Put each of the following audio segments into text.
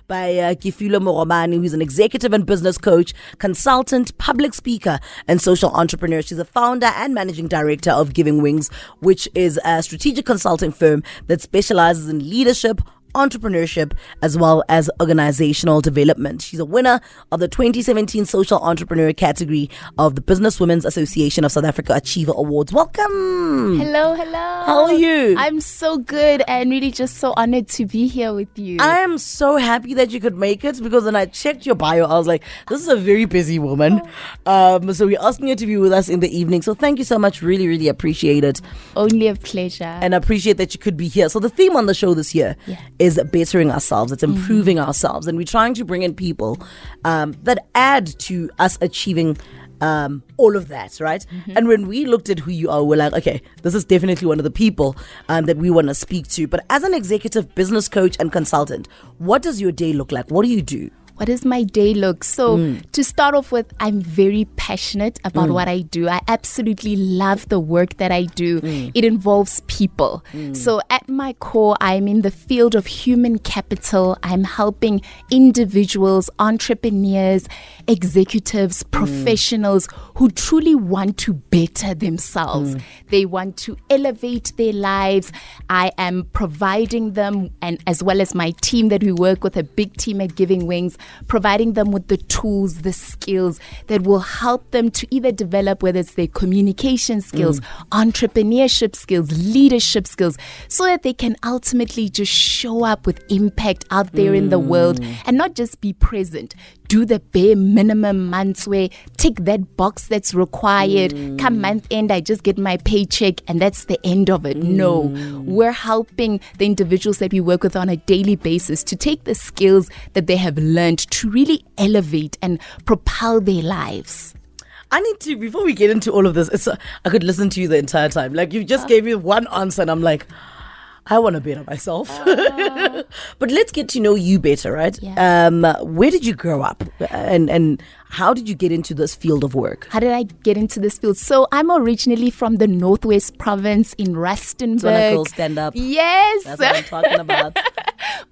by Kefilwe Morobane, who's an executive and business coach, consultant, public speaker, and social entrepreneur. She's a founder and managing director of Giving Wings, which is a strategic consulting firm that specializes in leadership, entrepreneurship, as well as organizational development. She's a winner of the 2017 Social Entrepreneur category of the Business Women's Association of South Africa Achiever Awards. Welcome. Hello. How are you? I'm so good and really just so honored to be here with you. I am so happy that you could make it, because when I checked your bio, I was like, this is a very busy woman. So we're asking you to be with us in the evening. So thank you so much. Really, really appreciate it. Only a pleasure. And I appreciate that you could be here. So the theme on the show this year is bettering ourselves. It's improving ourselves. And we're trying to bring in people that add to us achieving all of that, right? And when we looked at who you are, we're like, okay, this is definitely one of the people that we want to speak to. But as an executive business coach and consultant, what does your day look like? What do you do? What does my day look? So to start off with, I'm very passionate about what I do. I absolutely love the work that I do. It involves people. So at my core, I'm in the field of human capital. I'm helping individuals, entrepreneurs, executives, professionals who truly want to better themselves. They want to elevate their lives. I am providing them, and as well as my team that we work with, a big team at Giving Wings, providing them with the tools, the skills that will help them to either develop, whether it's their communication skills, entrepreneurship skills, leadership skills, so that they can ultimately just show up with impact out there in the world and not just be present. Do the bare minimum, Mantsoe, tick that box that's required. Come month end, I just get my paycheck and that's the end of it. No, we're helping the individuals that we work with on a daily basis to take the skills that they have learned to really elevate and propel their lives. I need to, before we get into all of this, I could listen to you the entire time. Like, you just gave me one answer and I'm like, I want to better myself. But let's get to know you better, right? Yeah. Where did you grow up? And how did you get into this field of work? How did I get into this field? So I'm originally from the Northwest Province in Rustenburg. That's when girls stand up. Yes. That's what I'm talking about.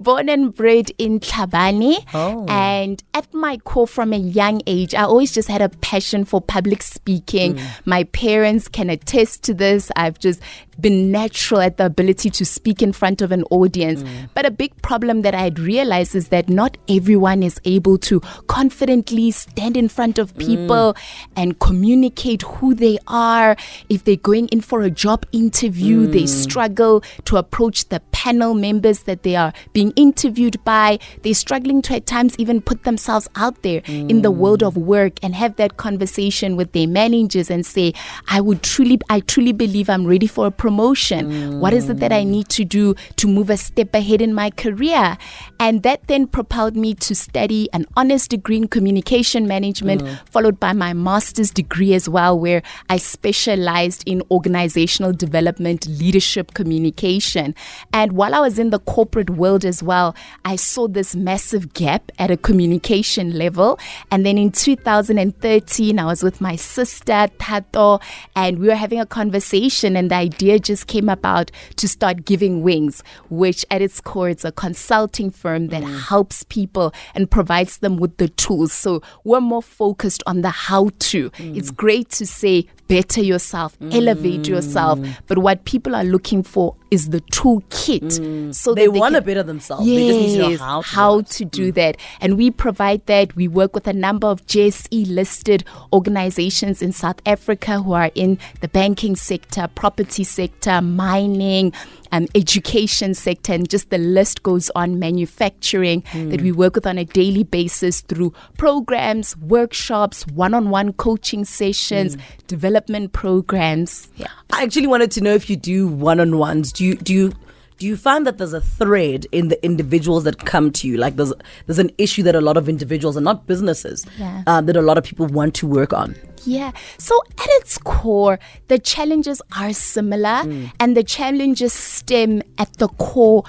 Born and bred in Tlhabane. And at my core, from a young age, I always just had a passion for public speaking. My parents can attest to this. I've just been natural at the ability to speak in front of an audience. But a big problem that I had realized is that not everyone is able to confidently stand in front of people and communicate who they are. If they're going in for a job interview, they struggle to approach the panel members that they are being interviewed by. They're struggling to at times even put themselves out there in the world of work and have that conversation with their managers and say, I truly believe I'm ready for a promotion. What is it that I need to do to move a step ahead in my career? And that then propelled me to study an honors degree in communication management, followed by my master's degree as well, where I specialized in organizational development, leadership, communication. And while I was in the corporate world as well, I saw this massive gap at a communication level. And then in 2013, I was with my sister, Tato, and we were having a conversation, and the idea just came about to start Giving Wings, which at its core, it's a consulting firm that helps people and provides them with the tools. So we're more focused on the how-to. It's great to say, better yourself, elevate yourself. But what people are looking for is the toolkit. So they want to better themselves. Yes, they just need to know how to do that. And we provide that. We work with a number of JSE listed organizations in South Africa who are in the banking sector, property sector, mining, education sector, and just the list goes on, manufacturing, that we work with on a daily basis through programs, workshops, one-on-one coaching sessions, development programs. I actually wanted to know if you do one-on-ones. Do you find that there's a thread in the individuals that come to you? Like there's an issue that a lot of individuals, and not businesses, that a lot of people want to work on? Yeah. So at its core, the challenges are similar, and the challenges stem at the core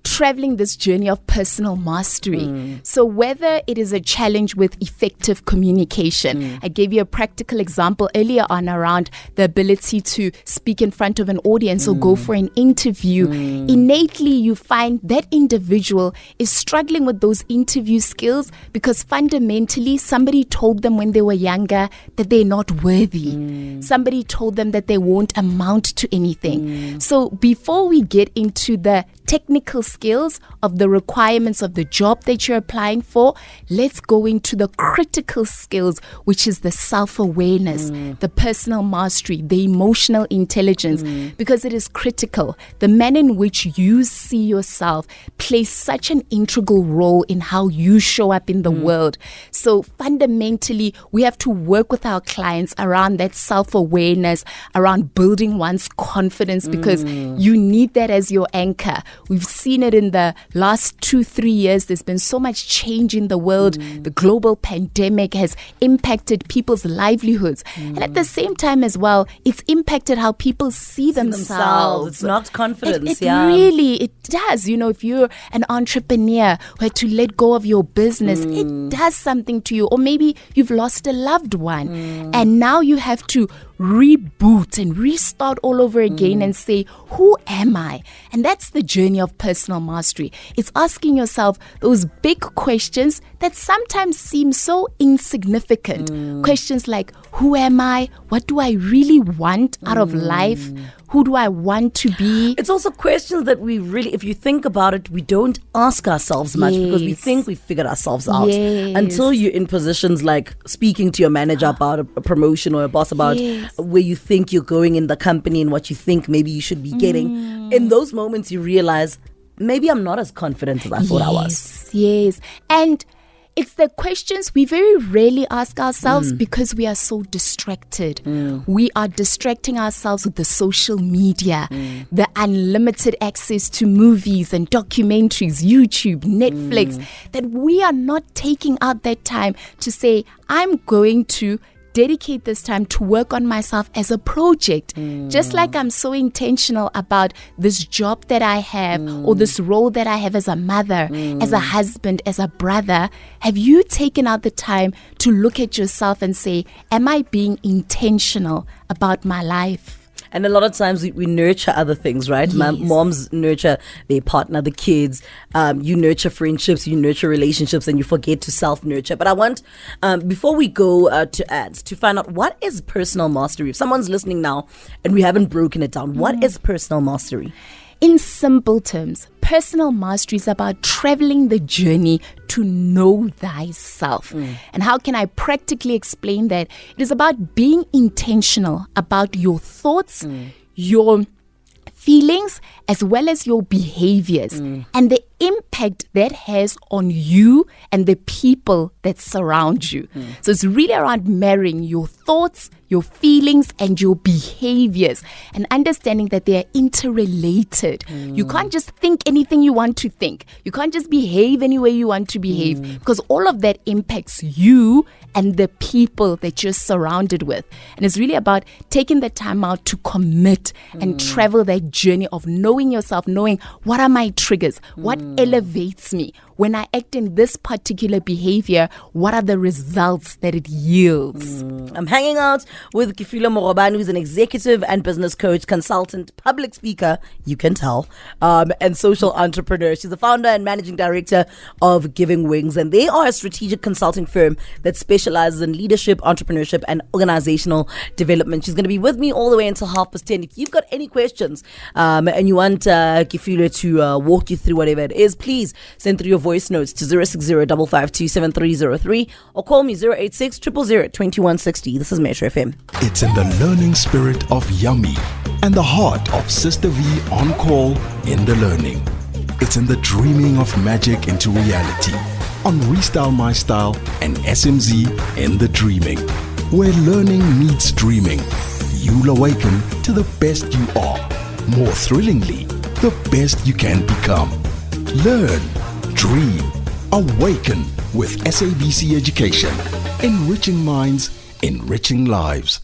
traveling this journey of personal mastery. So whether it is a challenge with effective communication, I gave you a practical example earlier on around the ability to speak in front of an audience or go for an interview. Innately, you find that individual is struggling with those interview skills because fundamentally somebody told them when they were younger that they're not worthy. Somebody told them that they won't amount to anything. So before we get into the technical skills of the requirements of the job that you're applying for, let's go into the critical skills, which is the self-awareness, the personal mastery, the emotional intelligence, because it is critical. The manner in which you see yourself plays such an integral role in how you show up in the world. So fundamentally, we have to work with our clients around that self-awareness, around building one's confidence, because you need that as your anchor. We've seen it in the last 2-3 years. There's been so much change in the world. The global pandemic has impacted people's livelihoods. And at the same time as well, it's impacted how people see themselves. It's not confidence. It really, it does. You know, if you're an entrepreneur who had to let go of your business, it does something to you. Or maybe you've lost a loved one and now you have to reboot and restart all over again and say, who am I? And that's the journey of personal mastery. It's asking yourself those big questions that sometimes seem so insignificant. Questions like, who am I? What do I really want out of life? Who do I want to be? It's also questions that we really, if you think about it, we don't ask ourselves much because we think we've figured ourselves out. Until you're in positions like speaking to your manager about a promotion or a boss about where you think you're going in the company and what you think maybe you should be getting. In those moments, you realize, maybe I'm not as confident as I thought I was. Yes. And it's the questions we very rarely ask ourselves because we are so distracted. We are distracting ourselves with the social media, the unlimited access to movies and documentaries, YouTube, Netflix, that we are not taking out that time to say, I'm going to dedicate this time to work on myself as a project. Just like I'm so intentional about this job that I have or this role that I have as a mother, as a husband, as a brother, have you taken out the time to look at yourself and say, am I being intentional about my life? And a lot of times we nurture other things, right? Moms nurture their partner, the kids. You nurture friendships, you nurture relationships, and you forget to self-nurture. But I want, before we go to ads, to find out what is personal mastery. If someone's listening now and we haven't broken it down, what is personal mastery? In simple terms, personal mastery is about traveling the journey to know thyself. And how can I practically explain that? It is about being intentional about your thoughts, your feelings, as well as your behaviors, and the impact that has on you and the people that surround you. So it's really around marrying your thoughts, your feelings, and your behaviors, and understanding that they are interrelated. You can't just think anything you want to think. You can't just behave any way you want to behave, because all of that impacts you and the people that you're surrounded with. And it's really about taking the time out to commit and travel that journey of knowing yourself, knowing what are my triggers, what elevates me. When I act in this particular behavior, what are the results that it yields? I'm hanging out with Kefilwe Morobane, who's an executive and business coach, consultant, public speaker, you can tell, and social entrepreneur. She's the founder and managing director of Giving Wings, and they are a strategic consulting firm that specializes in leadership, entrepreneurship, and organizational development. She's going to be with me all the way until 10:30. If you've got any questions and you want Kefilwe to walk you through whatever it is, please send through your voice notes to 060-552-7303 or call me 086-000-2160. This is Metro FM. It's in the learning spirit of Yummy and the heart of Sister V on call in the learning. It's in the dreaming of magic into reality on Restyle My Style and SMZ in the dreaming, where learning meets dreaming. You'll awaken to the best you are. More thrillingly, the best you can become. Learn, dream, awaken with SABC Education. Enriching minds, enriching lives.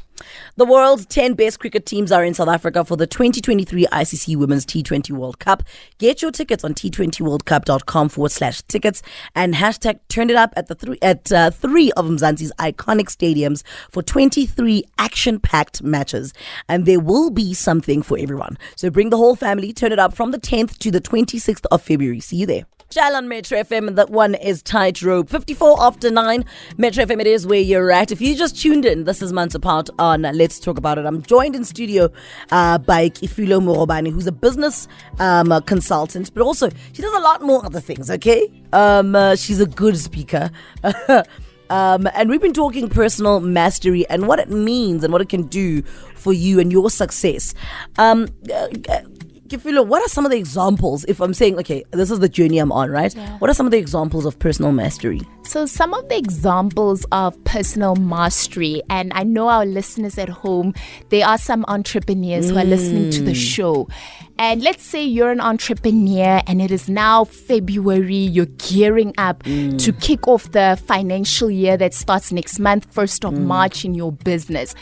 The world's 10 best cricket teams are in South Africa for the 2023 ICC Women's T20 World Cup. Get your tickets on t20worldcup.com/tickets and hashtag turn it up at three of Mzansi's iconic stadiums for 23 action-packed matches. And there will be something for everyone. So bring the whole family, turn it up from the 10th to the 26th of February. See you there. Shall on Metro FM, that one is Tightrope. 54 after 9. Metro FM, it is where you're at. If you just tuned in, this is Mantsoe Pout on Let's Talk About It. I'm joined in studio by Kefilwe Morobane, who's a business consultant, but also she does a lot more other things, okay? She's a good speaker. And we've been talking personal mastery and what it means and what it can do for you and your success. Kefilwe, what are some of the examples, if I'm saying, okay, this is the journey I'm on, right? Yeah. What are some of the examples of personal mastery? So some of the examples of personal mastery, and I know our listeners at home, there are some entrepreneurs who are listening to the show. And let's say you're an entrepreneur and it is now February, you're gearing up to kick off the financial year that starts next month, 1st of March in your business.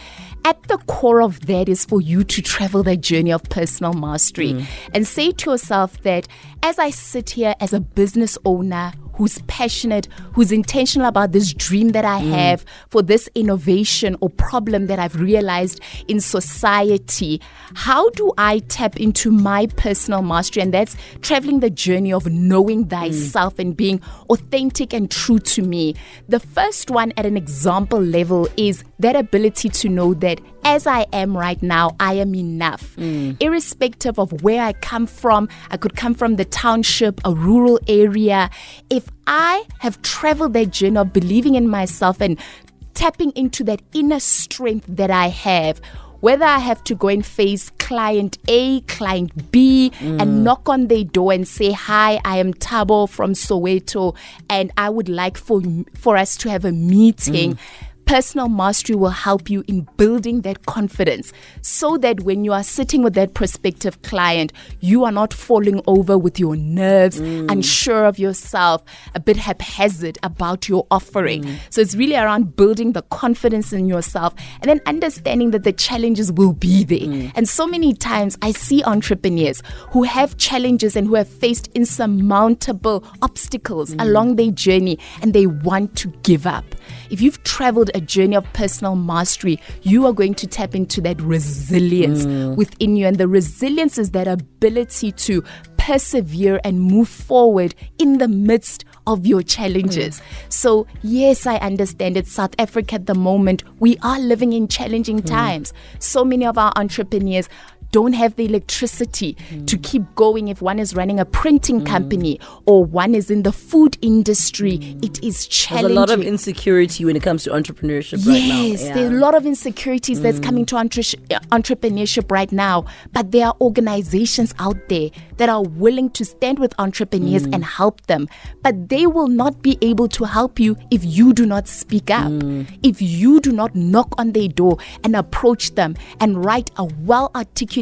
At the core of that is for you to travel the journey of personal mastery and say to yourself that as I sit here as a business owner who's passionate, who's intentional about this dream that I have for this innovation or problem that I've realized in society, how do I tap into my personal mastery? And that's traveling the journey of knowing thyself and being authentic and true to me. The first one at an example level is that ability to know that as I am right now, I am enough. Irrespective of where I come from, I could come from the township, a rural area. If I have traveled that journey of believing in myself and tapping into that inner strength that I have, whether I have to go and face client A, client B, and knock on their door and say, hi, I am Thabo from Soweto, and I would like for us to have a meeting. Personal mastery will help you in building that confidence so that when you are sitting with that prospective client, you are not falling over with your nerves, unsure of yourself, a bit haphazard about your offering. So it's really around building the confidence in yourself and then understanding that the challenges will be there. And so many times I see entrepreneurs who have challenges and who have faced insurmountable obstacles along their journey and they want to give up. If you've traveled a journey of personal mastery, you are going to tap into that resilience within you. And the resilience is that ability to persevere and move forward in the midst of your challenges. So yes, I understand it's South Africa at the moment. We are living in challenging times. So many of our entrepreneurs don't have the electricity to keep going. If one is running a printing company or one is in the food industry, it is challenging. There's a lot of insecurity when it comes to entrepreneurship right now. Yes, there are a lot of insecurities that's coming to entrepreneurship right now. But there are organizations out there that are willing to stand with entrepreneurs and help them. But they will not be able to help you if you do not speak up, if you do not knock on their door and approach them and write a well-articulated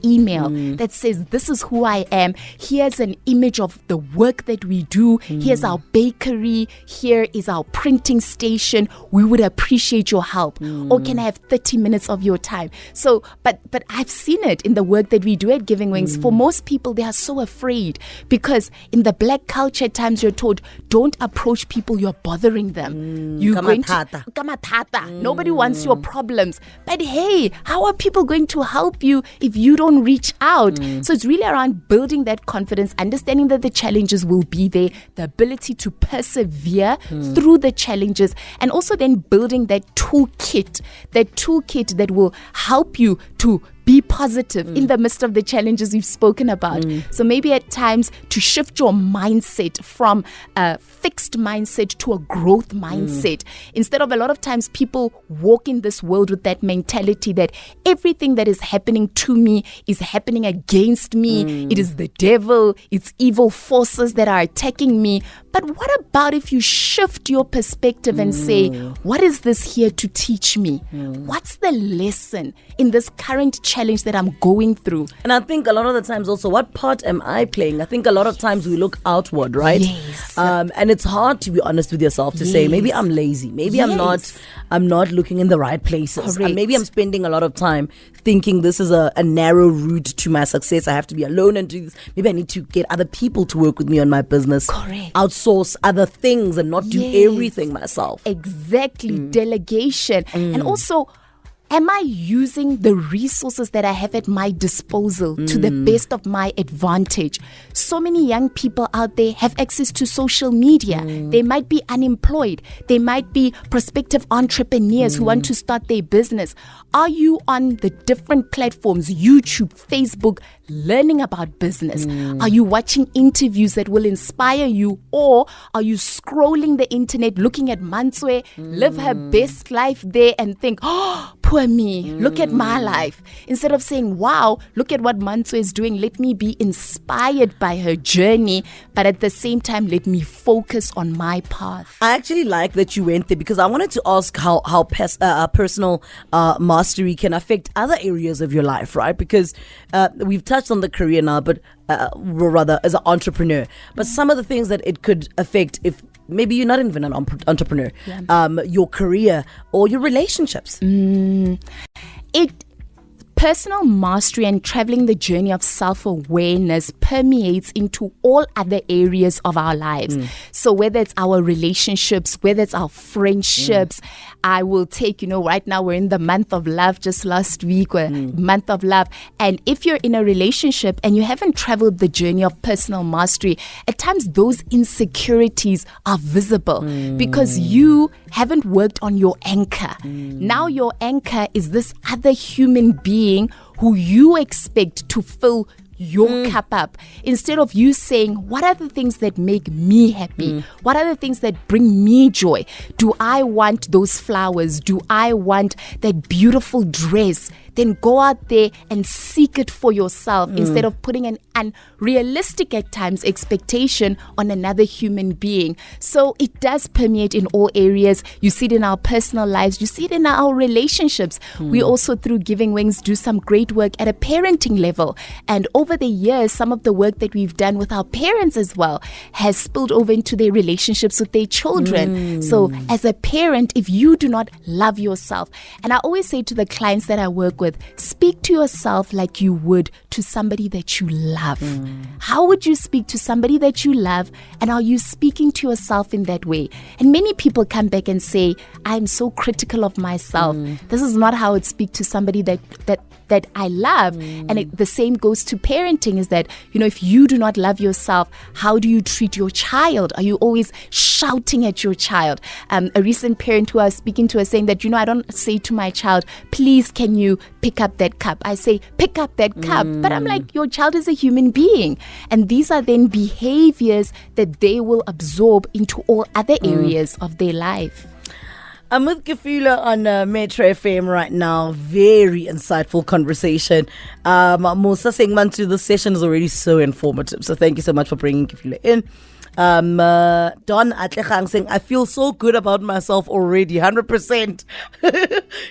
email that says, this is who I am. Here's an image of the work that we do. Here's our bakery. Here is our printing station. We would appreciate your help. Or can I have 30 minutes of your time? So, but I've seen it in the work that we do at Giving Wings. For most people, they are so afraid because in the black culture at times you're told, don't approach people, you're bothering them. You're going to kamatata. Nobody wants your problems. But hey, how are people going to help you if you don't reach out? So it's really around building that confidence, understanding that the challenges will be there, the ability to persevere through the challenges, and also then building that toolkit that will help you to be positive in the midst of the challenges we've spoken about. So maybe at times to shift your mindset from a fixed mindset to a growth mindset. Instead of a lot of times people walk in this world with that mentality that everything that is happening to me is happening against me. It is the devil. It's evil forces that are attacking me. But what about if you shift your perspective and say, what is this here to teach me? What's the lesson in this current challenge that I'm going through. And I think a lot of the times also, what part am I playing? I think a lot of times we look outward, right? Yes. And it's hard to be honest with yourself to say, maybe I'm lazy. Maybe I'm not looking in the right places. And maybe I'm spending a lot of time thinking this is a narrow route to my success. I have to be alone and do this. Maybe I need to get other people to work with me on my business. Correct. Outsource other things and not do everything myself. Exactly. Delegation. And also, am I using the resources that I have at my disposal to the best of my advantage? So many young people out there have access to social media. They might be unemployed. They might be prospective entrepreneurs who want to start their business. Are you on the different platforms, YouTube, Facebook, learning about business? Are you watching interviews that will inspire you? Or are you scrolling the internet, looking at Mantsoe, live her best life there and think, oh, poor me, look at my life. Instead of saying, wow, look at what Mantsoe is doing. Let me be inspired by her journey. But at the same time, let me focus on my path. I actually like that you went there because I wanted to ask how personal mastery can affect other areas of your life, right? Because we've touched on the career now, but rather as an entrepreneur. But some of the things that it could affect if maybe you're not even an entrepreneur, your career or your relationships. Personal mastery and traveling the journey of self-awareness permeates into all other areas of our lives. So whether it's our relationships, whether it's our friendships, I will take, right now we're in the month of love, just last week, month of love. And if you're in a relationship and you haven't traveled the journey of personal mastery, at times those insecurities are visible because you haven't worked on your anchor. Now your anchor is this other human being who you expect to fill your cup up, instead of you saying, what are the things that make me happy? What are the things that bring me joy? Do I want those flowers? Do I want that beautiful dress? Then go out there and seek it for yourself instead of putting an unrealistic at times expectation on another human being. So it does permeate in all areas. You see it in our personal lives. You see it in our relationships. We also, through Giving Wings, do some great work at a parenting level. And over the years, some of the work that we've done with our parents as well has spilled over into their relationships with their children. So as a parent, if you do not love yourself, and I always say to the clients that I work with, speak to yourself like you would to somebody that you love. How would you speak to somebody that you love, and are you speaking to yourself in that way? And many people come back and say, I'm so critical of myself. This is not how I would speak to somebody that I love. And the same goes to parenting, is that, if you do not love yourself, how do you treat your child? Are you always shouting at your child? A recent parent who I was speaking to was saying that, I don't say to my child, please, can you pick up that cup? I say, pick up that cup. But I'm like, your child is a human being. And these are then behaviors that they will absorb into all other areas of their life. I'm with Kefilwe on Metro FM right now. Very insightful conversation. Musa saying, Mantsoe, this session is already so informative. So thank you so much for bringing Kefilwe in. Don Atlechang saying, I feel so good about myself already, 100%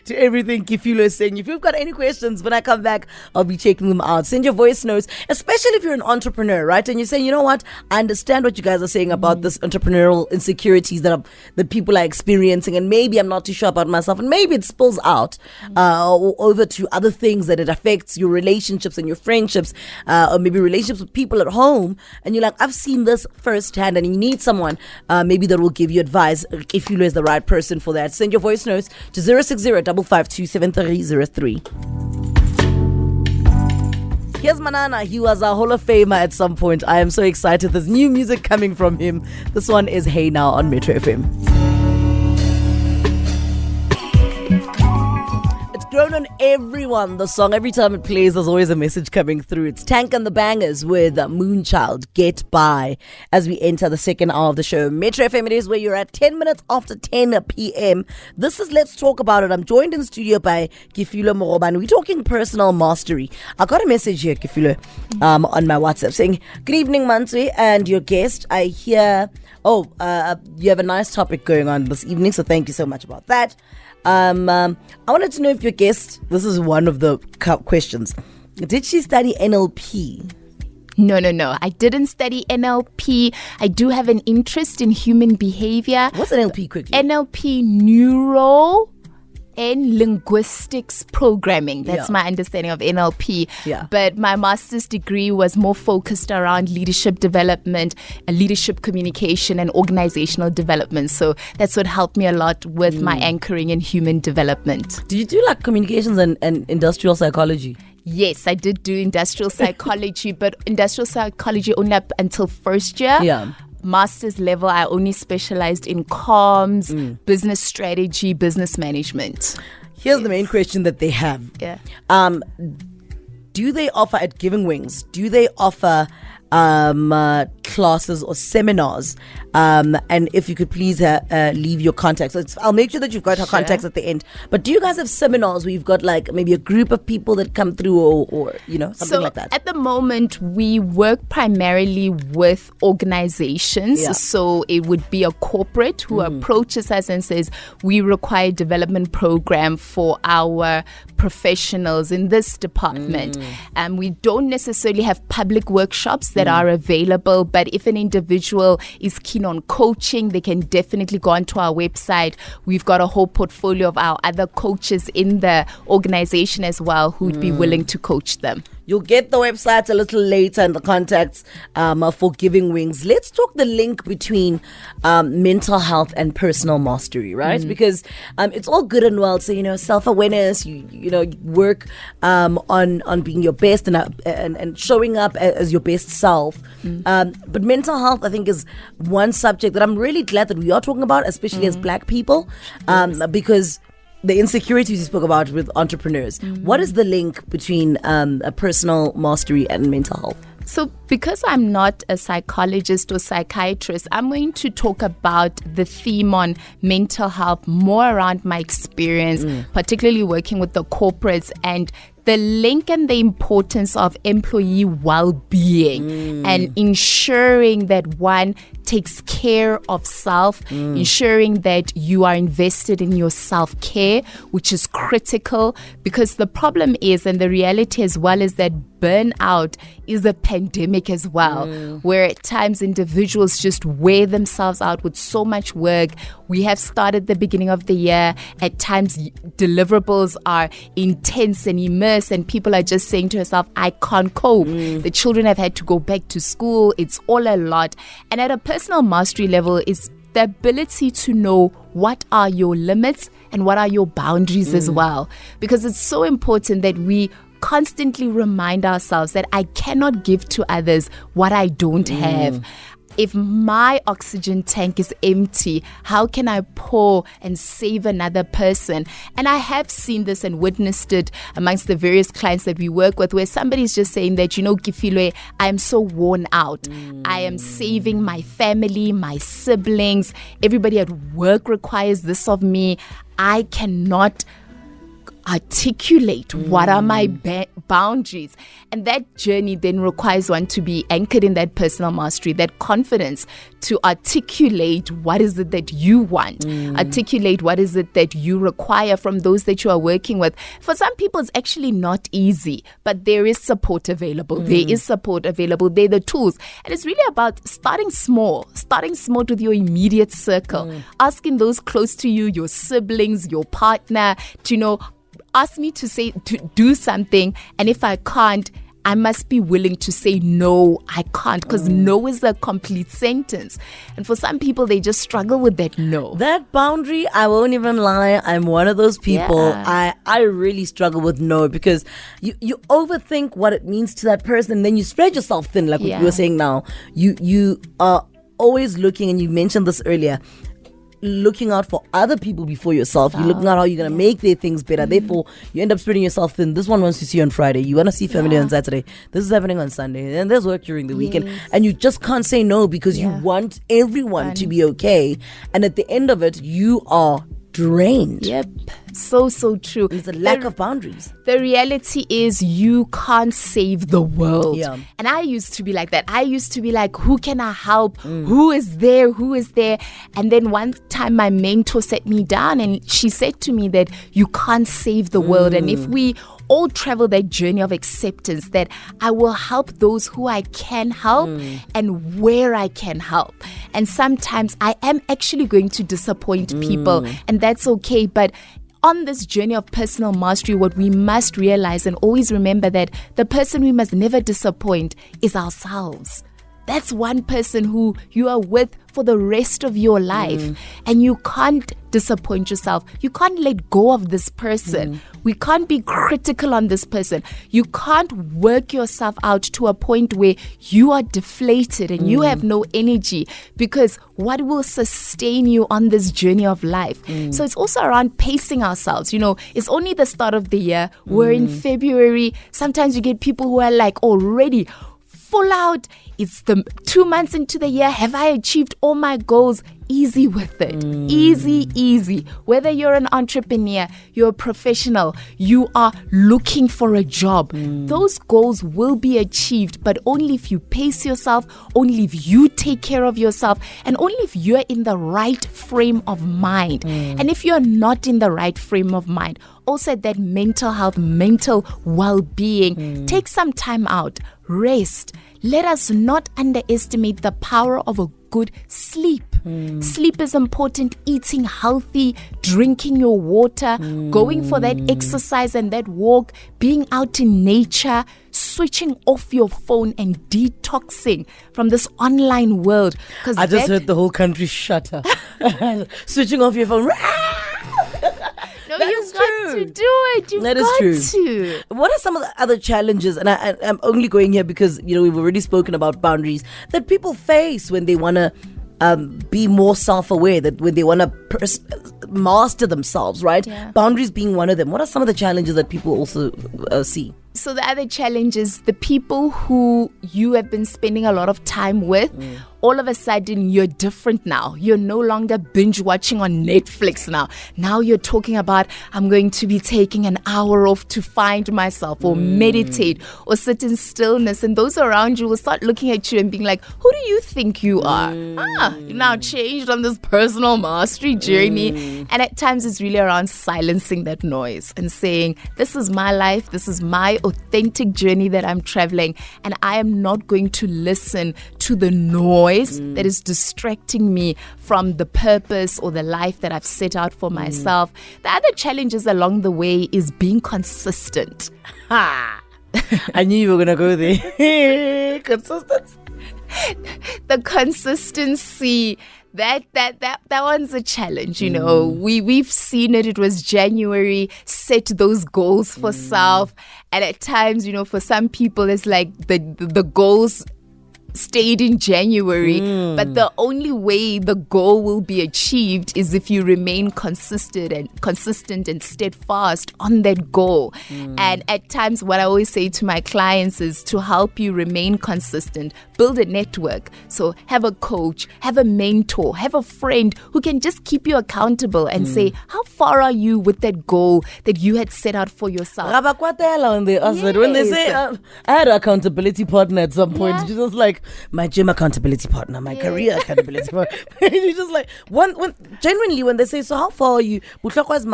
to everything Kefilwe is saying. If you've got any questions, when I come back, I'll be checking them out. Send your voice notes, especially if you're an entrepreneur, right? And you're saying, you know what? I understand what you guys are saying about this entrepreneurial insecurities that people are experiencing, and maybe I'm not too sure about myself, and maybe it spills out over to other things that it affects your relationships and your friendships, or maybe relationships with people at home. And you're like, I've seen this firsthand, and you need someone maybe that will give you advice. Kefilwe is the right person for that. Send your voice notes to 060-552-7303. Here's Manana. He was a Hall of Famer at some point. I am so excited. There's new music coming from him. This one is Hey Now on Metro FM. Grown on everyone, the song. Every time it plays, there's always a message coming through. It's Tank and the Bangers with Moonchild, Get By, as we enter the second hour of the show. Metro FM, it is where you're at 10 minutes after 10 p.m. This is Let's Talk About It. I'm joined in studio by Kefilwe Morobane. We're talking personal mastery. I got a message here, Kefilwe, on my WhatsApp saying, good evening, Mantsoe, and your guest. I hear, you have a nice topic going on this evening, so thank you so much about that. I wanted to know if your guest, this is one of the questions, did she study NLP? No. I didn't study NLP. I do have an interest in human behavior. What's NLP quickly? NLP, neuro and linguistics programming. That's my understanding of NLP. Yeah. But my master's degree was more focused around leadership development, leadership communication, and organizational development. So that's what helped me a lot with my anchoring in human development. Did you do like communications and industrial psychology? Yes, I did do industrial psychology, but industrial psychology only up until first year. Yeah. Master's level, I only specialized in comms, business strategy, business management. Here's the main question that they have. Yeah. Do they offer at Giving Wings? Do they offer classes or seminars? And if you could please leave your contacts. I'll make sure that you've got her contacts at the end. But do you guys have seminars where you've got like maybe a group of people that come through or something like that? At the moment, we work primarily with organizations. Yeah. So it would be a corporate who approaches us and says, we require a development program for our professionals in this department. We don't necessarily have public workshops that are available, but if an individual is keen on coaching, they can definitely go onto our website. We've got a whole portfolio of our other coaches in the organization as well who'd be willing to coach them. You'll get the website a little later and the contacts for Giving Wings. Let's talk the link between mental health and personal mastery, right? Because it's all good and well to, self-awareness, you work on being your best and showing up as your best self. But mental health, I think, is one subject that I'm really glad that we are talking about, especially as Black people, because the insecurities you spoke about with entrepreneurs. What is the link between a personal mastery and mental health? So because I'm not a psychologist or psychiatrist, I'm going to talk about the theme on mental health more around my experience, particularly working with the corporates and the link and the importance of employee well-being and ensuring that one takes care of self, ensuring that you are invested in your self-care, which is critical, because the problem is, and the reality as well, is that burnout is a pandemic as well, where at times individuals just wear themselves out with so much work. We have started the beginning of the year. At times, deliverables are intense and immersed, and people are just saying to themselves, I can't cope. The children have had to go back to school. It's all a lot. And at a personal mastery level, is the ability to know what are your limits and what are your boundaries as well. Because it's so important that we constantly remind ourselves that I cannot give to others what I don't have. If my oxygen tank is empty, how can I pour and save another person? And I have seen this and witnessed it amongst the various clients that we work with, where somebody's just saying that, Kefilwe, I am so worn out. I am saving my family, my siblings. Everybody at work requires this of me. I cannot articulate what are my boundaries. And that journey then requires one to be anchored in that personal mastery, that confidence to articulate what is it that you want, articulate what is it that you require from those that you are working with. For some people, it's actually not easy, but there is support available. There is support available. They're the tools. And it's really about starting small with your immediate circle, asking those close to you, your siblings, your partner, to, ask me to do something, and if I can't, I must be willing to say no, I can't, because no is a complete sentence. And for some people, they just struggle with that no. That boundary, I won't even lie, I'm one of those people. Yeah. I really struggle with no, because you overthink what it means to that person, and then you spread yourself thin, like what you were saying now. You are always looking, and you mentioned this earlier, looking out for other people before yourself. You're looking at how you're going to make their things better. Therefore, you end up spreading yourself thin. This one wants to see you on Friday. You want to see family on Saturday. This is happening on Sunday. And there's work during the weekend. And you just can't say no, because you want everyone to be okay. And at the end of it, you are drained. Yep. So true. It's a lack of boundaries. The reality is you can't save the world. Yeah. And I used to be like that. I used to be like, who can I help? Who is there? And then one time my mentor sat me down and she said to me that you can't save the world. And if we all travel that journey of acceptance, that I will help those who I can help and where I can help. And sometimes I am actually going to disappoint people, and that's okay. But on this journey of personal mastery, what we must realize and always remember that the person we must never disappoint is ourselves. That's one person who you are with for the rest of your life. And you can't disappoint yourself. You can't let go of this person. We can't be critical on this person. You can't work yourself out to a point where you are deflated and you have no energy, because what will sustain you on this journey of life? So it's also around pacing ourselves. It's only the start of the year. We're in February. Sometimes you get people who are like already full out. It's the 2 months into the year. Have I achieved all my goals? Easy with it. Easy. Whether you're an entrepreneur, you're a professional, you are looking for a job, those goals will be achieved, but only if you pace yourself, only if you take care of yourself, and only if you're in the right frame of mind. And if you're not in the right frame of mind, also that mental health, mental well-being, take some time out, rest. Let us not underestimate the power of a good sleep. Sleep is important. Eating healthy, drinking your water, going for that exercise and that walk, being out in nature, switching off your phone and detoxing from this online world. I just heard the whole country shudder. Switching off your phone. No, you've got to do it. You've got to. What are some of the other challenges? And I'm only going here because, we've already spoken about boundaries that people face when they want to be more self-aware, that when they want to master themselves, right? Yeah. Boundaries being one of them. What are some of the challenges that people also see? So the other challenge is the people who you have been spending a lot of time with. All of a sudden, you're different now. You're no longer binge watching on Netflix now. Now you're talking about, I'm going to be taking an hour off to find myself or meditate or sit in stillness. And those around you will start looking at you and being like, who do you think you are? You're now changed on this personal mastery journey. And at times, it's really around silencing that noise and saying, this is my life. This is my authentic journey that I'm traveling. And I am not going to listen to the noise that is distracting me from the purpose or the life that I've set out for myself. The other challenges along the way is being consistent. I knew you were going to go there. Consistency. The consistency. That one's a challenge, We've seen it. It was January, set those goals for self. And at times, for some people, it's like the goals stayed in January, but the only way the goal will be achieved is if you remain consistent and steadfast on that goal. And at times, what I always say to my clients is to help you remain consistent, build a network. So have a coach, have a mentor, have a friend who can just keep you accountable and say, how far are you with that goal that you had set out for yourself? When they say, I had an accountability partner at some point. She was like, my gym accountability partner, my career accountability partner. You just like, genuinely when they say, so how far are you? Butlokwa is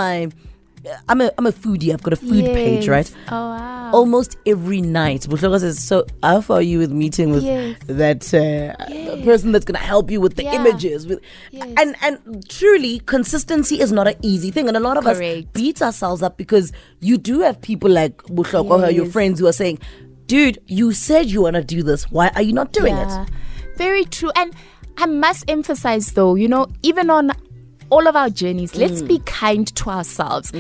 I'm a foodie. I've got a food page, right? Oh, wow. Almost every night, Butlokwa says, so how far are you with meeting with that person that's going to help you with the images? And truly, consistency is not an easy thing. And a lot of us beat ourselves up because you do have people like Butlokwa, your friends who are saying, dude, you said you want to do this. Why are you not doing it? Very true. And I must emphasize though, even on all of our journeys, let's be kind to ourselves.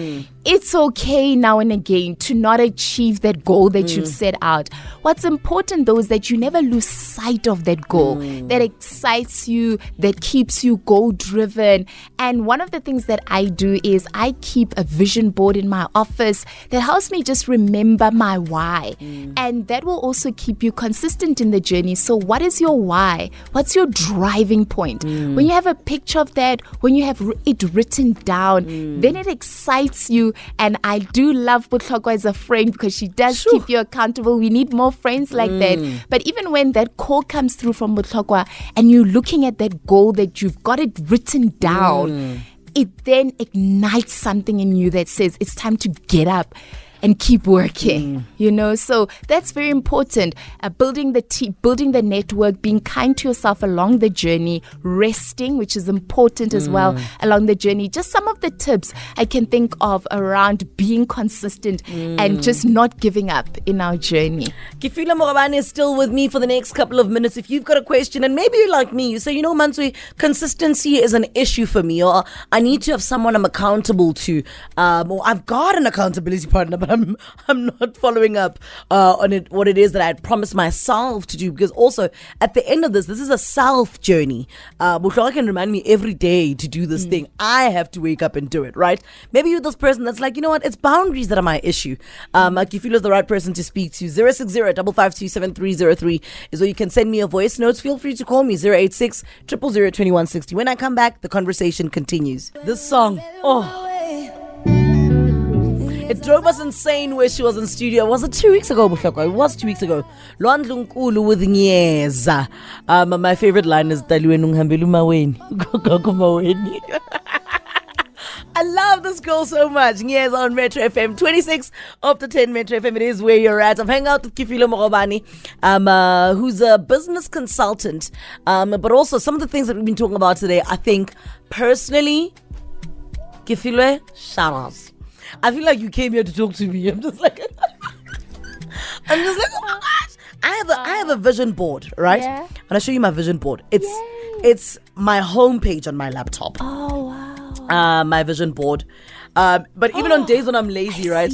It's okay now and again to not achieve that goal that you've set out. What's important though is that you never lose sight of that goal that excites you, that keeps you goal driven. And one of the things that I do is I keep a vision board in my office that helps me just remember my why. And that will also keep you consistent in the journey. So what is your why? What's your driving point? When you have a picture of that, when you have have it written down, then it excites you. And I do love Butloko as a friend because she does keep you accountable. We need more friends like that. But even when that call comes through from Butloko and you're looking at that goal that you've got it written down, it then ignites something in you that says it's time to get up and keep working, so that's very important. Building the team, building the network, being kind to yourself along the journey, resting, which is important as well along the journey. Just some of the tips I can think of around being consistent and just not giving up in our journey. Kefilwe Morobane is still with me for the next couple of minutes. If you've got a question, and maybe you're like me, you say, Mantsoe, consistency is an issue for me, or I need to have someone I'm accountable to, or I've got an accountability partner, but I'm not following up on it, what it is that I had promised myself to do. Because also at the end of this is a self journey. Butloko can remind me every day to do this thing. I have to wake up and do it, right? Maybe you're this person that's like, it's boundaries that are my issue. Kefilwe is the right person to speak to. 060-552-7303 is where you can send me a voice note. Feel free to call me 086-000-2160. When I come back, the conversation continues. This song, it drove us insane where she was in studio. Was it 2 weeks ago, Butloko? It was 2 weeks ago. Lwandlu nkulu with Nyeza. My favorite line is Taliwe nunghambelu maweni. I love this girl so much. Nyeza on Metro FM. 26 after 10 Metro FM. It is where you're at. I'm hanging out with Kefilwe Morobane, who's a business consultant. But also some of the things that we've been talking about today, I think personally, Kefilwe, shout outs. I feel like you came here to talk to me. I'm just like, oh my gosh. I have a vision board, right? Yeah. And I'll show you my vision board. It's my homepage on my laptop. Oh, wow. My vision board. But even on days when I'm lazy, right?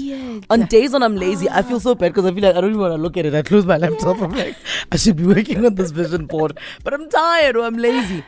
On days when I'm lazy, I feel so bad because I feel like I don't even want to look at it. I close my laptop. I'm like, I should be working on this vision board. But I'm tired or I'm lazy.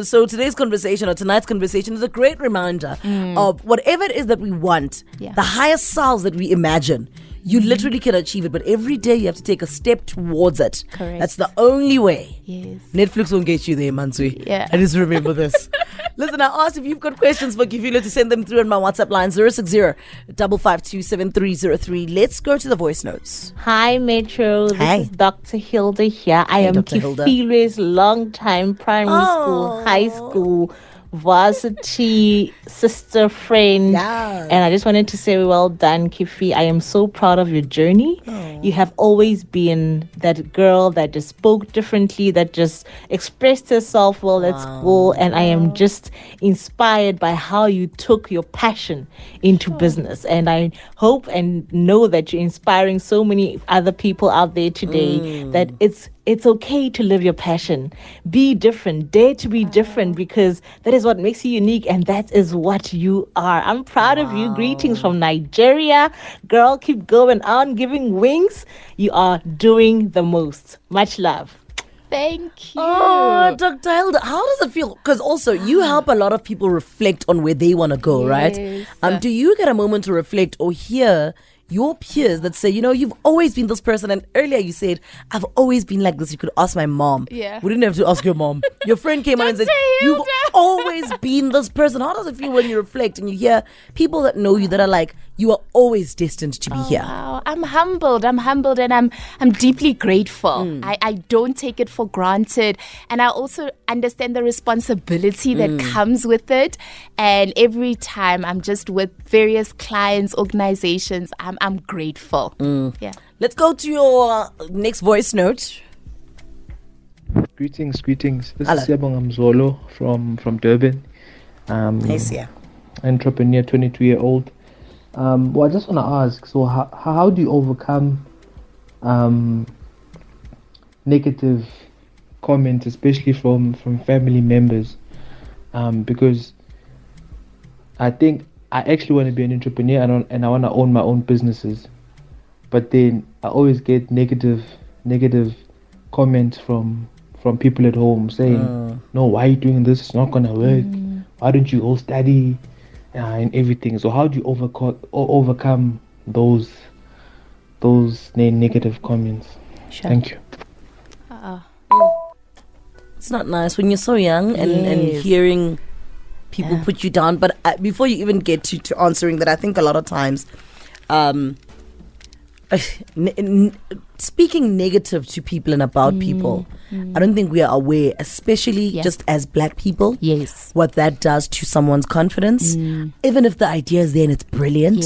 So today's conversation or tonight's conversation is a great reminder of whatever it is that we want, the highest selves that we imagine. You literally can achieve it, but every day you have to take a step towards it. Correct. That's the only way. Yes. Netflix won't get you there, Mantsoe. Yeah. I just remember this. Listen, I asked if you've got questions for Kefilwe to send them through on my WhatsApp line 060-552-7303. Let's go to the voice notes. Hi, Metro. This is Dr. Hilda here. I am Dr. Hilda. Kefilwe's long-time primary school, high school, varsity sister friend. Yeah. And I just wanted to say well done, Kifi. I am so proud of your journey. You have always been that girl that just spoke differently, that just expressed herself well at school. And I am just inspired by how you took your passion into business. And I hope and know that you're inspiring so many other people out there today that it's okay to live your passion. Be different. Dare to be different, because that is what makes you unique, and that is what you are. I'm proud of you. Greetings from Nigeria. Girl, keep going on, giving wings. You are doing the most. Much love. Thank you. Oh, Dr. Hilda, how does it feel? Because also you help a lot of people reflect on where they want to go, right? Do you get a moment to reflect or hear your peers that say, you've always been this person, and earlier you said, I've always been like this. You could ask my mom. Yeah. We didn't have to ask your mom. Your friend came on and said, you've always been this person. How does it feel when you reflect and you hear people that know you that are like, you are always destined to be here? Wow, I'm humbled, and I'm deeply grateful. I don't take it for granted, and I also understand the responsibility that comes with it. And every time I'm just with various clients, organizations, I'm grateful. Yeah. Let's go to your next voice note. Greetings. This is Siyabonga Mzolo from Durban. Hey, Sia. Entrepreneur, 22-year-old. Well, I just want to ask, so how do you overcome negative comments, especially from family members? Because I think I actually want to be an entrepreneur and I want to own my own businesses. But then I always get negative comments from people at home saying, no, why are you doing this? It's not going to work. Why don't you all study? And everything. So how do you overcome those negative comments? Sure. Thank you. It's not nice when you're so young and hearing people put you down. But before you even get to answering that, I think a lot of times speaking negative to people and about people, I don't think we are aware, especially just as black people, what that does to someone's confidence. Even if the idea is there and it's brilliant.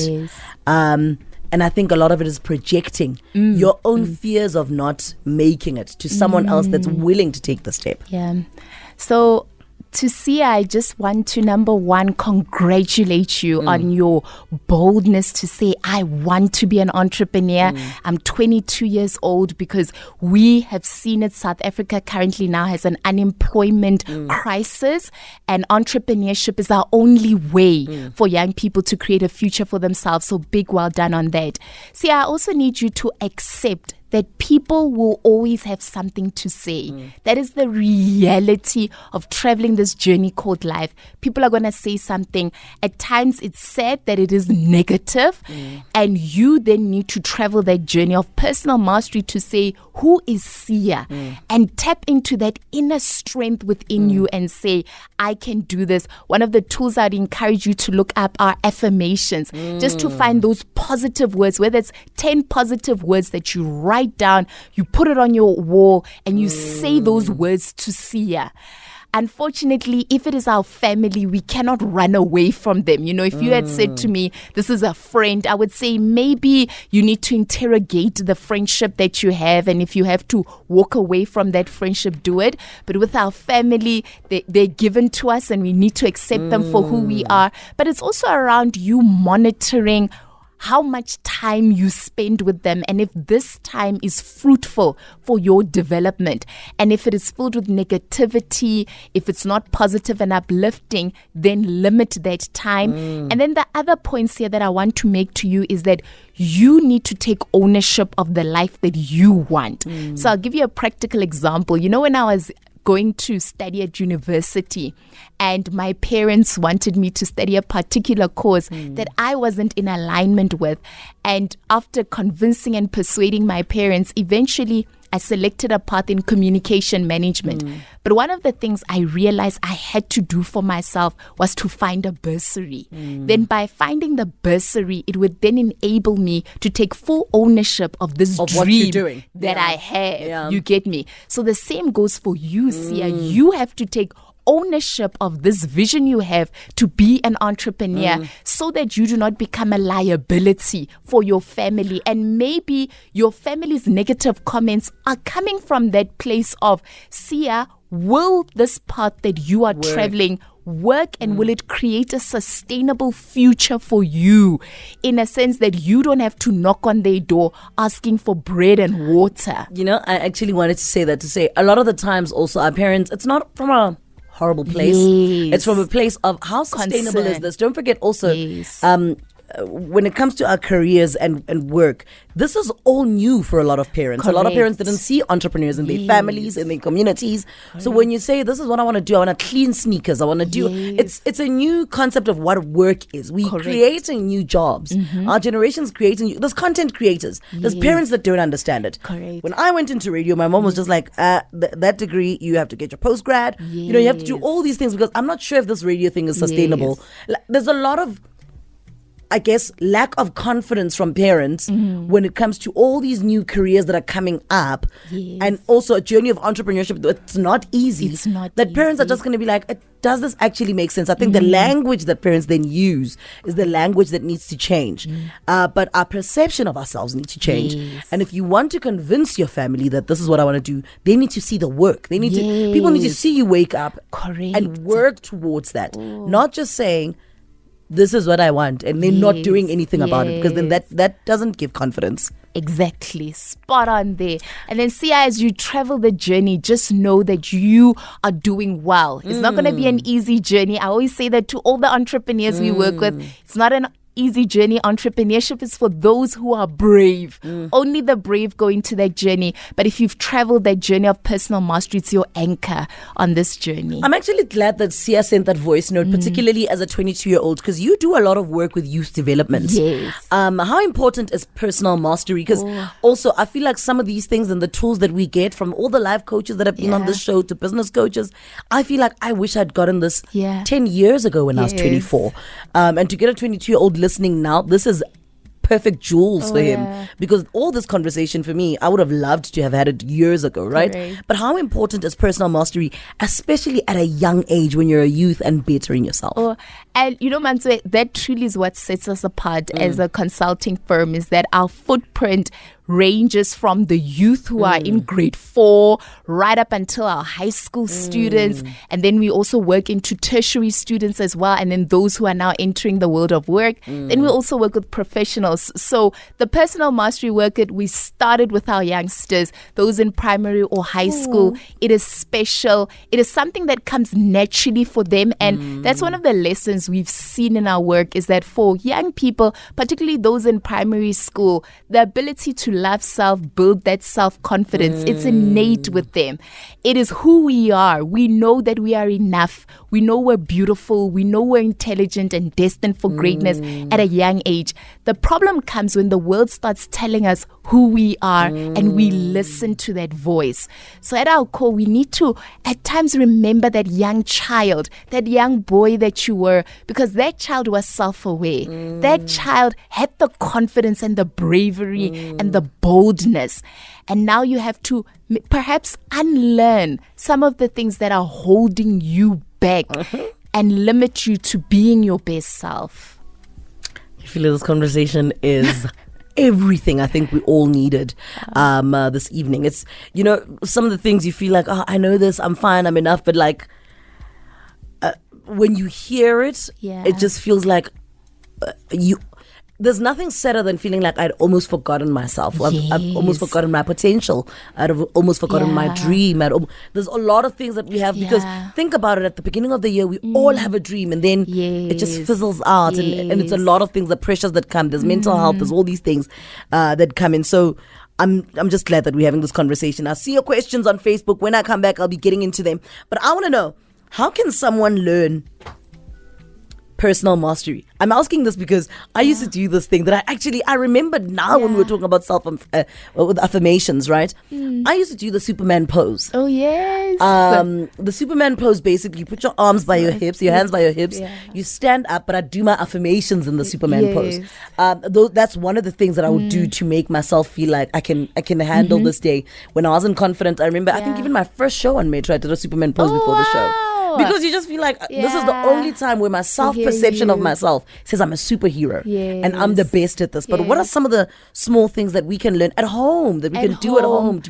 And I think a lot of it is projecting your own fears of not making it to someone else that's willing to take the step. So to see, I just want to, number one, congratulate you on your boldness to say, I want to be an entrepreneur. I'm 22 years old, because we have seen it. South Africa currently now has an unemployment crisis, and entrepreneurship is our only way for young people to create a future for themselves. So big well done on that. See, I also need you to accept that people will always have something to say. That is the reality of traveling this journey called life. People are going to say something. At times it's sad that it is negative, and you then need to travel that journey of personal mastery to say, who is Sia? And tap into that inner strength within you and say, I can do this. One of the tools I'd encourage you to look up are affirmations, just to find those positive words, whether it's 10 positive words that you write down, you put it on your wall, and you say those words to Sia. Unfortunately, if it is our family, we cannot run away from them. You know, if you had said to me, this is a friend, I would say maybe you need to interrogate the friendship that you have. And if you have to walk away from that friendship, do it. But with our family, they're given to us, and we need to accept them for who we are. But it's also around you monitoring how much time you spend with them, and if this time is fruitful for your development. And if it is filled with negativity, if it's not positive and uplifting, then limit that time. And then the other points here that I want to make to you is that you need to take ownership of the life that you want. So I'll give you a practical example. You know, when I was going to study at university, and my parents wanted me to study a particular course that I wasn't in alignment with. And after convincing and persuading my parents, eventually I selected a path in communication management. But one of the things I realized I had to do for myself was to find a bursary. Then by finding the bursary, it would then enable me to take full ownership of this dream that I have. You get me? So the same goes for you, Sia. You have to take ownership of this vision you have to be an entrepreneur, so that you do not become a liability for your family. And maybe your family's negative comments are coming from that place of, Sia, will this path that you are traveling work, and will it create a sustainable future for you, in a sense that you don't have to knock on their door asking for bread and water? You know, I actually wanted to say that, to say a lot of the times also our parents, it's not from a horrible place. It's from a place of how sustainable is this. Don't forget also, when it comes to our careers and work, this is all new for a lot of parents. A lot of parents didn't see entrepreneurs in their families, in their communities. So when you say, this is what I want to do, I want to clean sneakers, I want to do, it's a new concept of what work is. We creating new jobs. Our generation's creating, there's content creators, there's parents that don't understand it. When I went into radio, my mom was just like, that degree, you have to get your post-grad, you know, you have to do all these things, because I'm not sure if this radio thing is sustainable. There's a lot of, I guess, lack of confidence from parents when it comes to all these new careers that are coming up, and also a journey of entrepreneurship. It's not easy. It's not that parents are just going to be like, does this actually make sense? I think the language that parents then use is the language that needs to change. But our perception of ourselves needs to change. And if you want to convince your family that this is what I want to do, they need to see the work. They need to, people need to see you wake up and work towards that. Not just saying, this is what I want, and they're not doing anything about it, because then that doesn't give confidence. Exactly. Spot on there. And then, see, as you travel the journey, just know that you are doing well. It's not going to be an easy journey. I always say that to all the entrepreneurs we work with. It's not an easy journey. Entrepreneurship is for those who are brave. Only the brave go into that journey. But if you've traveled that journey of personal mastery, it's your anchor on this journey. I'm actually glad that Sia sent that voice note, particularly as a 22-year-old, because you do a lot of work with youth development. Yes. How important is personal mastery? Because also, I feel like some of these things and the tools that we get from all the life coaches that have been on this show to business coaches, I feel like I wish I'd gotten this 10 years ago when I was 24. And to get a 22-year-old listening now, this is perfect jewels for him, because all this conversation for me, I would have loved to have had it years ago, right? Correct. But how important is personal mastery, especially at a young age when you're a youth and bettering yourself? And you know, Mantsoe, that truly is what sets us apart as a consulting firm, is that our footprint ranges from the youth who are in grade 4 right up until our high school students, and then we also work into tertiary students as well, and then those who are now entering the world of work. Then we also work with professionals. So the personal mastery work that we started with our youngsters, those in primary or high school, it is special. It is something that comes naturally for them, and that's one of the lessons we've seen in our work, is that for young people, particularly those in primary school, the ability to love self, build that self-confidence, it's innate with them. It is who we are. We know that we are enough. We know we're beautiful. We know we're intelligent and destined for greatness at a young age. The problem comes when the world starts telling us who we are and we listen to that voice. So at our core, we need to at times remember that young child, that young boy that you were, because that child was self-aware. That child had the confidence and the bravery and the boldness. And now you have to perhaps unlearn some of the things that are holding you back and limit you to being your best self. I feel this conversation is everything I think we all needed this evening. It's, you know, some of the things you feel like, oh, I know this, I'm fine, I'm enough. But like, when you hear it, it just feels like there's nothing sadder than feeling like I'd almost forgotten myself. I've almost forgotten my potential. I'd have almost forgotten my dream. There's a lot of things that we have, because think about it, at the beginning of the year, we all have a dream, and then it just fizzles out. And it's a lot of things, the pressures that come. There's mental health, there's all these things that come in. So I'm just glad that we're having this conversation. I see your questions on Facebook. When I come back, I'll be getting into them. But I want to know, how can someone learn personal mastery? I'm asking this because I used to do this thing that I remembered now when we were talking about with affirmations, right? I used to do the Superman pose. Oh, yes. The Superman pose, basically, you put your arms by your hips, your hands by your hips, you stand up, but I do my affirmations in the Superman pose. That's one of the things that I would do to make myself feel like I can handle this day. When I wasn't confident, I remember, I think even my first show on Metro, I did a Superman pose before the show. Because you just feel like this is the only time where my self-perception of myself says I'm a superhero and I'm the best at this. But what are some of the small things that we can learn at home, that we can do at home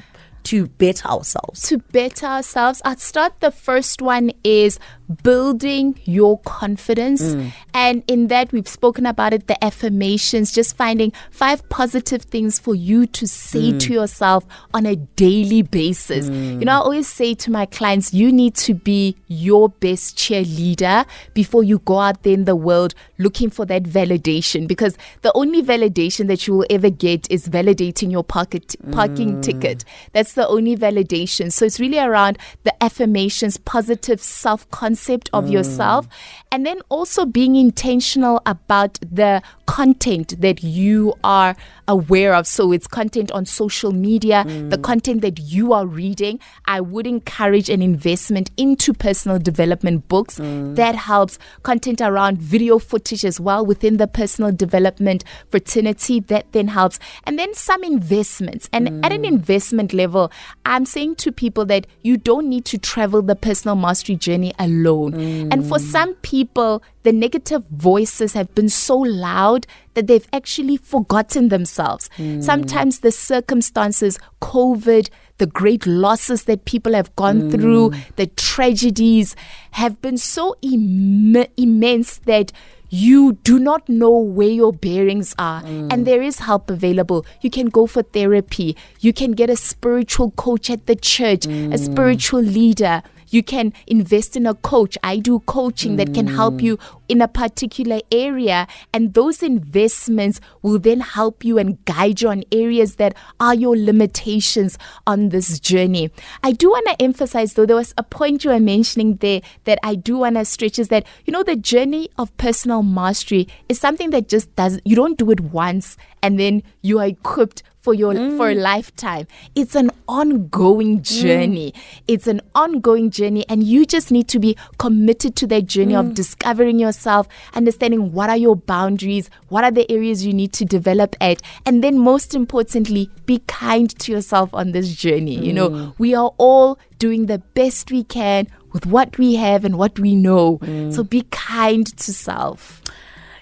to better ourselves? To better ourselves, I'd start. The first one is building your confidence. And in that, we've spoken about it, the affirmations, just finding 5 positive things for you to say to yourself on a daily basis. You know, I always say to my clients, you need to be your best cheerleader before you go out there in the world looking for that validation, because the only validation that you will ever get is validating your parking ticket. That's the only validation. So it's really around the affirmations, positive self-concept of yourself, and then also being intentional about the content that you are aware of. So it's content on social media, the content that you are reading. I would encourage an investment into personal development books. That helps. Content around video footage as well within the personal development fraternity, that then helps. And then some investments. And at an investment level, I'm saying to people that you don't need to travel the personal mastery journey alone. And for some people, the negative voices have been so loud that they've actually forgotten themselves. Sometimes the circumstances, COVID, the great losses that people have gone through, the tragedies have been so immense that you do not know where your bearings are. And there is help available. You can go for therapy. You can get a spiritual coach at the church, a spiritual leader. You can invest in a coach. I do coaching that can help you in a particular area, and those investments will then help you and guide you on areas that are your limitations on this journey. I do want to emphasize, though, there was a point you were mentioning there that I do want to stretch, is that, the journey of personal mastery is something that just you don't do it once and then you are equipped for a lifetime. It's an ongoing journey. It's an ongoing journey, and you just need to be committed to that journey of discovering yourself, understanding what are your boundaries, what are the areas you need to develop at, and then most importantly, be kind to yourself on this journey. We are all doing the best we can with what we have and what we know. So be kind to self.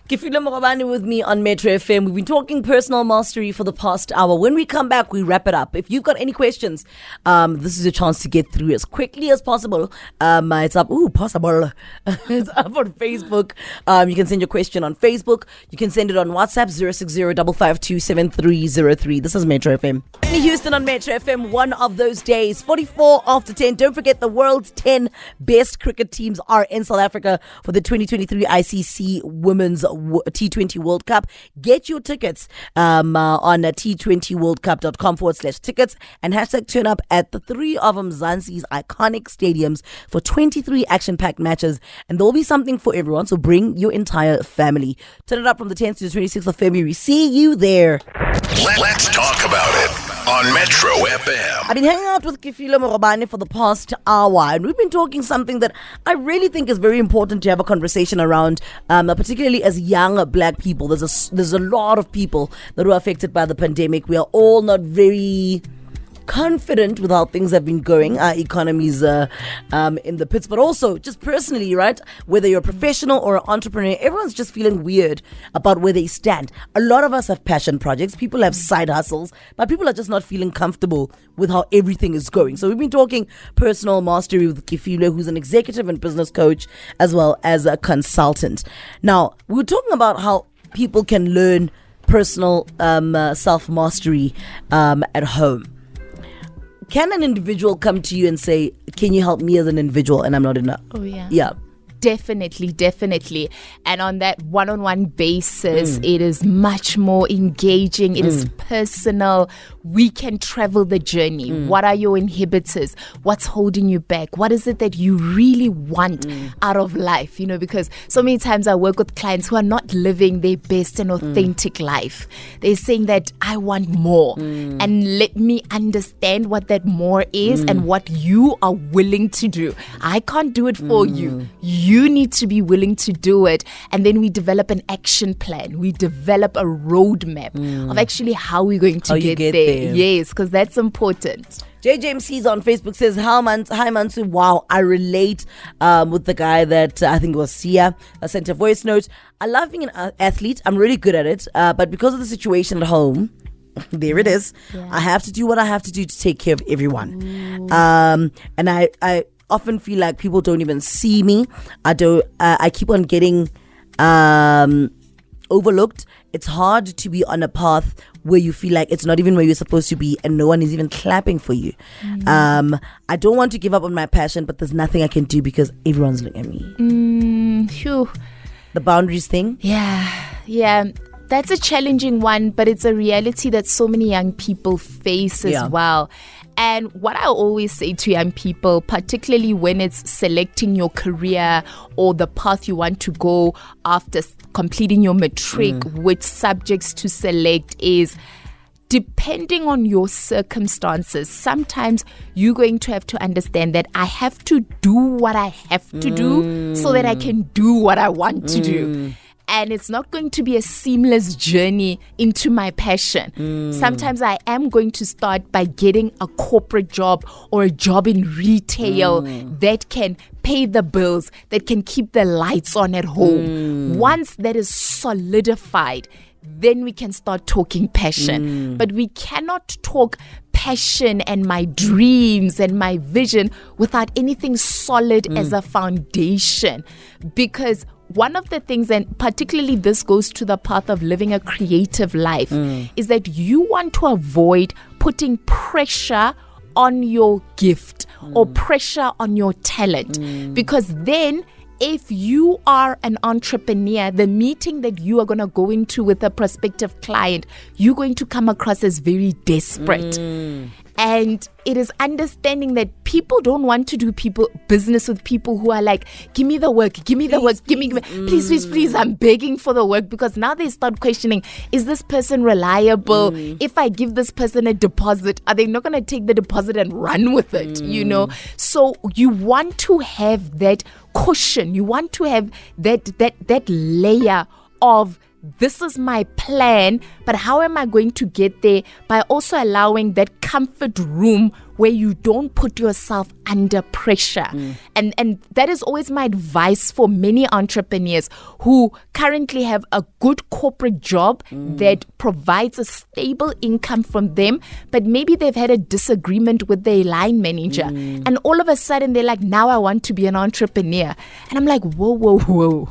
Kefilwe Morobane with me on Metro FM. We've been talking personal mastery for the past hour. When we come back, we wrap it up. If you've got any questions, this is a chance to get through as quickly as possible. It's up. Possible. It's up on Facebook. You can send your question on Facebook. You can send it on WhatsApp, 060-552-7303. This is Metro FM. Houston on Metro FM, one of those days, 44 after 10. Don't forget the world's 10 best cricket teams are in South Africa for the 2023 ICC Women's T20 World Cup. Get your tickets on t20worldcup.com/tickets and #turn up at the three of Mzansi's iconic stadiums for 23 action-packed matches, and there'll be something for everyone, so bring your entire family. Turn it up from the 10th to the 26th of February. See you there. Let's talk about it on Metro FM. I've been hanging out with Kefilwe Morobane for the past hour, and we've been talking something that I really think is very important to have a conversation around, particularly as young black people. There's a lot of people that were affected by the pandemic. We are all not very confident with how things have been going. Our economy's in the pits, but also just personally, right? Whether you're a professional or an entrepreneur, everyone's just feeling weird about where they stand. A lot of us have passion projects, people have side hustles, but people are just not feeling comfortable with how everything is going. So we've been talking personal mastery with Kefilwe, who's an executive and business coach as well as a consultant. Now, we were talking about how people can learn personal self-mastery at home. Can an individual come to you and say, can you help me as an individual, and I'm not enough? Oh, yeah. Yeah. Definitely. And on that one-on-one basis, it is much more engaging. It is personal. We can travel the journey. What are your inhibitors? What's holding you back? What is it that you really want out of life? Because so many times I work with clients who are not living their best and authentic life. They're saying that I want more. And let me understand what that more is and what you are willing to do. I can't do it for you. You need to be willing to do it. And then we develop an action plan. We develop a roadmap of actually how we're going to get there. Yes, because that's important. JJMC's on Facebook says, hi Mantsoe, wow, I relate with the guy that I think was Sia sent a voice note. I love being an athlete. I'm really good at it. But because of the situation at home, there it is. Yeah. I have to do what I have to do to take care of everyone. And I often feel like people don't even see me. I keep on getting overlooked. It's hard to be on a path where you feel like it's not even where you're supposed to be and no one is even clapping for you. I don't want to give up on my passion, but there's nothing I can do because everyone's looking at me. The boundaries thing. Yeah. That's a challenging one, but it's a reality that so many young people face as well. And what I always say to young people, particularly when it's selecting your career or the path you want to go after completing your matric, which subjects to select, is depending on your circumstances. Sometimes you're going to have to understand that I have to do what I have to do so that I can do what I want to do. And it's not going to be a seamless journey into my passion. Sometimes I am going to start by getting a corporate job or a job in retail that can pay the bills, that can keep the lights on at home. Once that is solidified, then we can start talking passion. But we cannot talk passion and my dreams and my vision without anything solid as a foundation. Because one of the things, and particularly this goes to the path of living a creative life, is that you want to avoid putting pressure on your gift or pressure on your talent. Because then, if you are an entrepreneur, the meeting that you are going to go into with a prospective client, you're going to come across as very desperate. And it is understanding that people don't want to do business with people who are like, give me the work, give me the work, give me, please, I'm begging for the work. Because now they start questioning, is this person reliable? If I give this person a deposit, are they not going to take the deposit and run with it? You know, so you want to have that cushion. You want to have that layer of, this is my plan, but how am I going to get there? By also allowing that comfort room where you don't put yourself under pressure. And that is always my advice for many entrepreneurs who currently have a good corporate job that provides a stable income from them, but maybe they've had a disagreement with their line manager. And all of a sudden they're like, now I want to be an entrepreneur. And I'm like, whoa.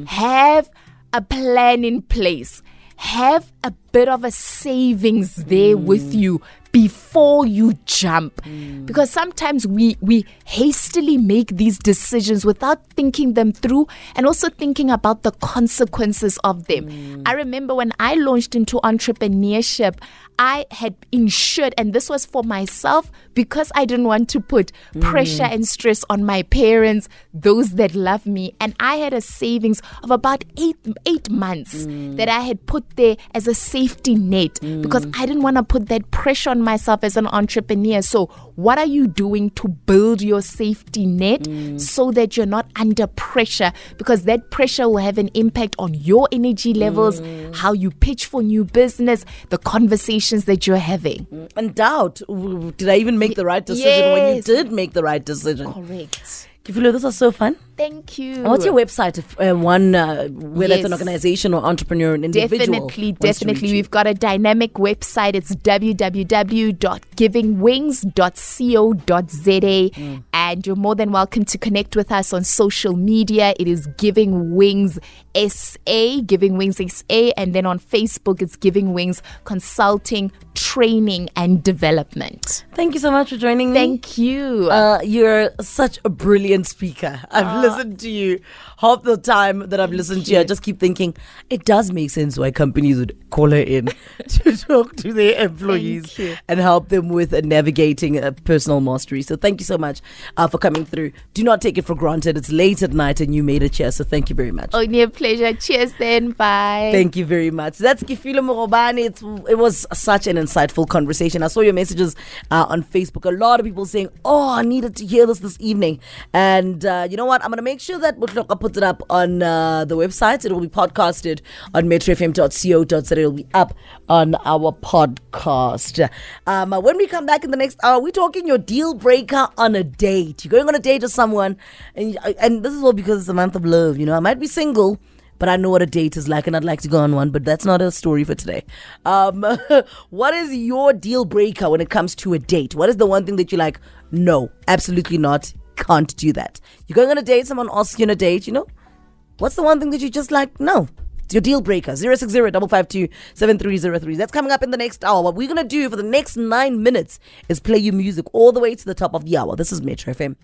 Have a plan in place. Have a bit of a savings there with you before you jump. Because sometimes we hastily make these decisions without thinking them through and also thinking about the consequences of them. I remember when I launched into entrepreneurship, I had insured, and this was for myself because I didn't want to put pressure and stress on my parents, those that love me. And I had a savings of about eight months that I had put there as a safety net because I didn't want to put that pressure on myself as an entrepreneur. So what are you doing to build your safety net so that you're not under pressure? Because that pressure will have an impact on your energy levels, how you pitch for new business, the conversations that you're having. And doubt, did I even make the right decision when you did make the right decision? Correct. Kefilwe, this was so fun. Thank you. And what's your website if whether it's an organization or entrepreneur, an individual? Definitely. We've got a dynamic website. It's www.givingwings.co.za. And you're more than welcome to connect with us on social media. It is Giving Wings SA, Giving Wings SA. And then on Facebook, it's Giving Wings Consulting, Training and Development. Thank you so much for joining me. Thank you. You're such a brilliant speaker. I've listened to you half the time that I've listened to you. I just keep thinking it does make sense why companies would call her in to talk to their employees and help them with navigating personal mastery. So thank you so much for coming through. Do not take it for granted. It's late at night and you made it here. So thank you very much. Only a pleasure. Cheers then. Bye. Thank you very much. That's Kefilwe Morobane. It was such an insightful conversation. I saw your messages on Facebook. A lot of people saying, I needed to hear this evening. And you know what? I'm going to make sure that Mutloka puts it up on the website. It will be podcasted on metrofm.co.za. It will be up on our podcast. When we come back in the next hour, we're talking your deal breaker on a date. You're going on a date with someone, and this is all because it's a month of love. You know, I might be single, but I know what a date is like and I'd like to go on one, but that's not a story for today. What is your deal breaker when it comes to a date? What is the one thing that you're like, no, absolutely not, can't do that? You're going on a date, someone asks you on a date, you know? What's the one thing that you just like, no? It's your deal breaker. 060-552-7303. That's coming up in the next hour. What we're going to do for the next 9 minutes is play you music all the way to the top of the hour. This is Metro FM.